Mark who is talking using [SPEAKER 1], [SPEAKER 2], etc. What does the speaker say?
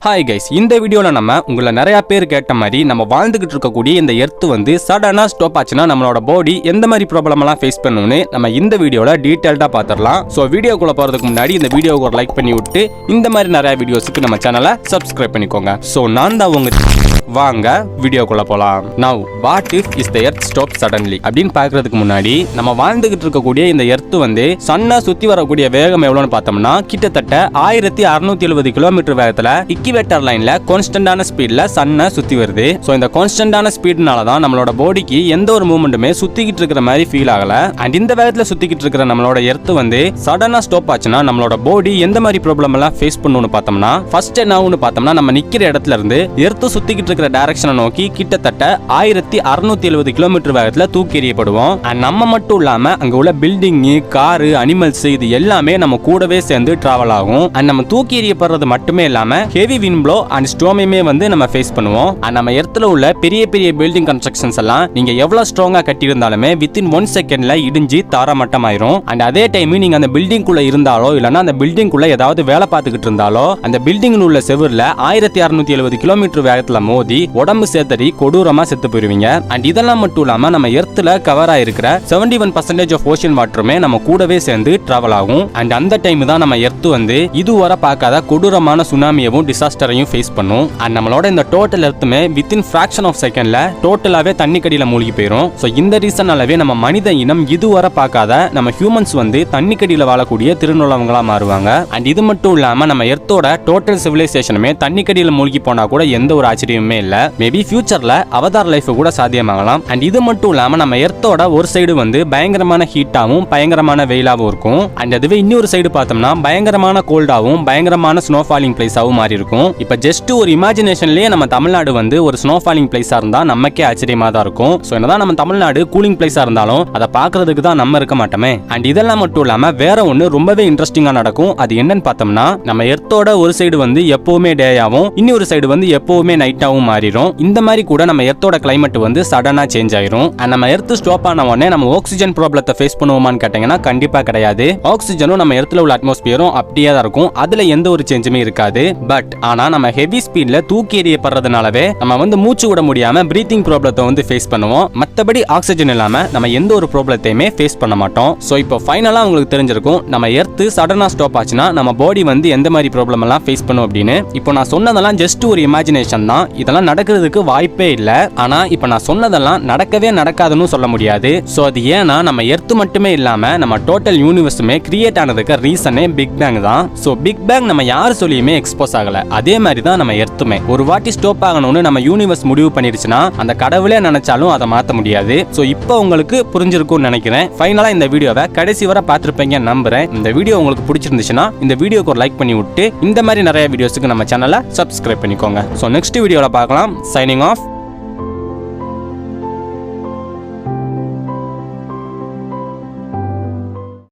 [SPEAKER 1] Hi guys, இந்த வீடியோவில் நம்ம உங்களை நிறைய பேர் கேட்ட மாதிரி நம்ம வாழ்ந்துகிட்டு இருக்கக்கூடிய இந்த எர்த் வந்து சடனா ஸ்டாப் ஆச்சுன்னா நம்மளோட பாடி எந்த மாதிரி ப்ராப்ளம் எல்லாம் ஃபேஸ் பண்ணணும்னு நம்ம இந்த வீடியோவில் டீட்டெயில்டாக பார்த்துடலாம். ஸோ வீடியோக்குள்ள போகிறதுக்கு முன்னாடி இந்த வீடியோக்கு ஒரு லைக் பண்ணி விட்டு இந்த மாதிரி நிறைய வீடியோஸுக்கு நம்ம சேனலை சப்ஸ்கிரைப் பண்ணிக்கோங்க. ஸோ நான் தான் உங்க வாங்க வீடியோக்குள்ள போலாம். Now what if is the earth stop suddenly அப்படின்னு பார்க்கறதுக்கு முன்னாடி நம்ம வாழ்ந்துகிட்டு இருக்கக்கூடிய இந்த எர்த் வந்து சன்னை சுத்தி வரக்கூடிய வேகம் எவ்வளோன்னு பார்த்தோம்னா கிட்டத்தட்ட 1670 கிலோமீட்டர் வேகத்துல இக்வேட்டர் லைன்ல கான்ஸ்டன்டான ஸ்பீட்ல சன்னை சுத்தி வருது. ஸோ இந்த கான்ஸ்டன்டான ஸ்பீட்னால தான் நம்மளோட பாடிக்கு எந்த ஒரு மூவ்மெண்ட்டுமே சுத்திக்கிட்டு இருக்கிற மாதிரி ஃபீல் ஆகல. அண்ட் இந்த வேகத்துல சுத்திக்கிட்டு இருக்கிற நம்மளோட எர்த் வந்து சடனா ஸ்டாப் ஆச்சுன்னா நம்மளோட பாடி எந்த மாதிரி ப்ராப்ளம் எல்லாம் ஃபேஸ் பண்ணணும்னு பார்த்தோம்னா ஃபர்ஸ்ட் என்ன ஆகும்னு பார்த்தோம்னா நம்ம நிக்கிற இடத்துல இருந்து எர்த் சுத்திக்கிட்டு டைரக்ஷனை நோக்கி கிட்டத்தட்ட 1670 கிலோமீட்டர் வேகத்துல தூக்கி எறியப்படுவோம். நம்ம மட்டும் இல்லாம அங்க உள்ள பில்டிங், காரு, அனிமல்ஸ் இது எல்லாமே நம்ம கூடவே சேர்ந்து டிராவல் ஆகும். நம்ம தூக்கி எறியப்படுறது மட்டுமே இல்லாம ஹெவி விண்ட் ப்ளோ அண்ட் ஸ்டோமையுமே வந்து நம்ம ஃபேஸ் பண்ணுவோம். நம்ம எர்த்ல உள்ள பெரிய பெரிய பில்டிங் கன்ஸ்ட்ரக்ஷன்ஸ் எல்லாம் நீங்க எவ்வளவு ஸ்ட்ராங்கா கட்டி இருந்தாலுமே வித்தின் 1 செகண்ட்ல இடிஞ்சு தாரமட்டமாயிரும். அண்ட் அதே டைம் நீங்க அந்த பில்டிங் குள்ள இருந்தாலோ இல்லனா அந்த பில்டிங் குள்ள ஏதாவது வேலை பார்த்துக்கிட்டு இருந்தாலோ அந்த பில்டிங் உள்ள செவர்ல 1670 கிலோமீட்டர் வேகத்துல மோதி உடம்பு சேத்தடி கொடூரமா செத்து போயிருவீங்க. அண்ட் இதெல்லாம் மட்டும் இல்லாம நம்ம எர்த்ல கவர் ஆயிருக்கிற 71% ஆஃப் ஓஷன் வாட்டருமே நம்ம கூடவே சேர்ந்து டிராவல் ஆகும். அண்ட் அந்த டைம் தான் நம்ம எர்த் வந்து இதுவரை பார்க்காத கொடூரமான சுனாமியவும் டிசாஸ்டரையும் ஃபேஸ் பண்ணும். அண்ட் நம்மளோட இந்த டோட்டல் எர்த்துமே வித்தின் ஃபிராக்ஷன் ஆஃப் செகண்ட்ல டோட்டலாவே தண்ணி கடியில மூழ்கி போயிடும். ஸோ இந்த ரீசனாலவே நம்ம மனித இனம் இதுவரை பார்க்காத நம்ம ஹியூமன்ஸ் வந்து தண்ணி கடியில வாழக்கூடிய திருநுழவங்களா மாறுவாங்க. அண்ட் இது மட்டும் இல்லாம நம்ம எர்த்தோட டோட்டல் சிவிலைசேஷனுமே தண்ணி கடியில மூழ்கி போனா கூட எந்த ஒரு ஆச்சரியமுமே இல்ல. மேபி ஃபியூச்சர்ல அவதார் லைஃப் கூட சாத்தியமாகலாம். அண்ட் இது மட்டும் இல்லாம நம்ம எர்த்தோட ஒரு சைடு வந்து பயங்கரமான ஹீட்டாவும் பயங்கரமான வெயிலாவும் இருக்கும். அண்ட் அதுவே இன்னொரு சைடு பார்த்தோம்னா பயங்கரமான கோல்டாவும் பயங்கரமான ஸ்னோஃபாலிங் பிளேஸாவும் மாறி இருக்கும். இப்ப ஜஸ்ட் ஒரு இமேஜினேஷன்லயே நம்ம தமிழ்நாடு வந்து ஒரு ஸ்னோஃபாலிங் பிளேஸா இருந்தா நமக்கே ஆச்சரியமா தான் இருக்கும். ஸோ என்னதான் நம்ம தமிழ்நாடு கூலிங் பிளேஸா இருந்தாலும் அதை பார்க்கறதுக்கு தான் நம்ம இருக்க மாட்டோமே. அண்ட் இதெல்லாம் மட்டும் இல்லாம வேற ஒன்னு ரொம்பவே இன்ட்ரெஸ்டிங்கா நடக்கும். அது என்னன்னு பார்த்தோம்னா நம்ம எர்த்தோட ஒரு சைடு வந்து எப்பவுமே டேயாவும் இன்னொரு சைடு வந்து எப்பவுமே நைட்டாவும் மாறிடும். இந்த மாதிரி கூட நம்ம எர்த்தோட கிளைமேட் வந்து சடனா சேஞ்ச் ஆயிரும். நம்ம எர்த் ஸ்டாப் ஆன உடனே நம்ம ஆக்சிஜன் ப்ராப்ளத்தை ஃபேஸ் பண்ணுவோமான்னு கேட்டீங்கன்னா கண்டிப்பா கிடையாது. ஆக்சிஜனும் நம்ம எர்த்ல உள்ள அட்மாஸ்பியரும் அப்படியே தான் இருக்கும். அதுல எந்த ஒரு சேஞ்சுமே இருக்காது. பட் ஆனா நம்ம ஹெவி ஸ்பீட்ல தூக்கி எறியப்படுறதுனாலவே நம்ம வந்து மூச்சு விட முடியாம பிரீத்திங் ப்ராப்ளத்தை வந்து ஃபேஸ் பண்ணுவோம். மத்தபடி ஆக்சிஜன் இல்லாம நம்ம எந்த ஒரு ப்ராப்ளத்தையுமே ஃபேஸ் பண்ண மாட்டோம். சோ இப்போ ஃபைனலா உங்களுக்கு தெரிஞ்சிருக்கும் நம்ம எர்த் சடனா ஸ்டாப் ஆச்சுன்னா நம்ம பாடி வந்து எந்த மாதிரி ப்ராப்ளம் எல்லாம் ஃபேஸ் பண்ணும் அப்படின்னு. இப்போ நான் சொன்னதெல்லாம் ஜஸ்ட் ஒரு இமேஜினேஷன் தான். இதெல்லாம் நடக்கிறதுக்கு வாய்ப்பே இல்ல. ஆனா இப்ப நான் சொன்னதெல்லாம் நடக்கவே நடக்காதுன்னு சொல்ல முடியாது. சோ அது ஏன்னா நம்ம எர்த் மட்டுமே இல்லாம நம்ம டோட்டல் யூனிவர்ஸுமே கிரியேட் ஆனதுக்கு ரீசனே பிக் பேங் தான். சோ பிக் பேங் நம்ம யாரு சொல்லியுமே எக்ஸ்போஸ் ஆகல. அதே மாதிரி தான் நம்ம எர்த்துமே ஒரு வாட்டி ஸ்டாப் ஆகணும்னு நம்ம யூனிவர்ஸ் முடிவு பண்ணிருச்சுன்னா அந்த கடவுளே நினைச்சாலும் அதை மாத்த முடியாது. சோ இப்போ உங்களுக்கு புரிஞ்சிருக்கும்னு நினைக்கிறேன். ஃபைனலா இந்த வீடியோவை கடைசி வரை பார்த்திருப்பீங்க நம்புறேன். இந்த வீடியோ உங்களுக்கு பிடிச்சிருந்துச்சுன்னா இந்த வீடியோக்கு ஒரு லைக் பண்ணி விட்டு இந்த மாதிரி நிறைய வீடியோஸ்க்கு நம்ம சேனலை சப்ஸ்கிரைப் பண்ணிக்கோங்க. சோ நெக்ஸ்ட் வீடியோல பார்க்கலாம். Signing off.